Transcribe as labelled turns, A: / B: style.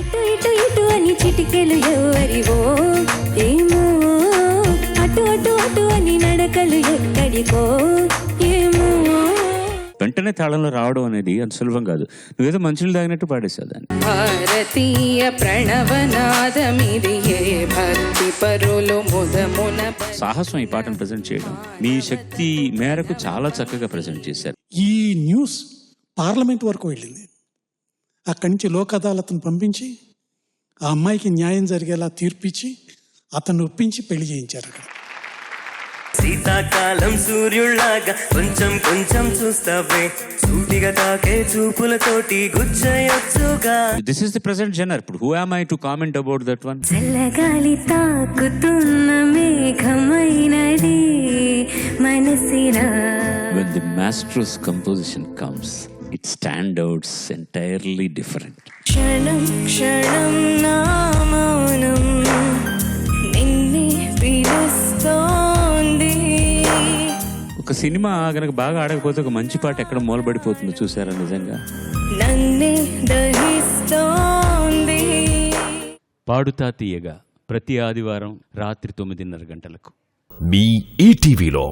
A: అటు ఇటు ఇటు అని చిటికెలు ఎవరివో ఏమో, అటు అటు అటు అని నడకలు ఎక్కడికో ఏమో.
B: వెంటనే తాళంలో రావడం అనేది అంత సులభం కాదు. నువ్వేదో మంచులు తాగినట్టు పాడేసావు దాన్ని.
C: భారతీయ ప్రణవనాదమిది ఏ భక్తి పరులు ముదమున.
B: సాహసం ఈ పాటను ప్రజెంట్ చేయడం మీ శక్తి మేరకు చాలా చక్కగా ప్రజెంట్ చేశారు.
D: ఈ న్యూస్ పార్లమెంట్ వరకు వెళ్ళింది. అక్కడి నుంచి లోక్ అదాలత్ను పంపించి ఆ అమ్మాయికి న్యాయం జరిగేలా తీర్పిచ్చి అతను ఒప్పించి పెళ్లి చేయించారు అక్కడ.
E: శీతాకాలం సూర్యుళ్లాగా కొంచెం కొంచెం చూస్తావే, సూటిగా తాకే చూపులతోటి గుచ్చయొచ్చుగా.
B: This is the present genre. ఇప్పుడు who am I to comment about that one?
A: చల్లగాలి తాకుతున్న మేఘమైనది మనసిరా.
B: When the master's composition comes, it stands out entirely different.
A: క్షణం క్షణం నా మౌనం నిన్నే పిలుస్తోంది.
B: ఒక సినిమా గనక బాగా ఆడకపోతే ఒక మంచి పాట ఎక్కడ మూలబడిపోతుందో చూసారా నిజంగా?
A: నన్నే దహిస్తోంది.
B: పాడుతా తీయగా ప్రతి ఆదివారం రాత్రి 9:30 గంటలకు
F: మీ ఈటీవీలో.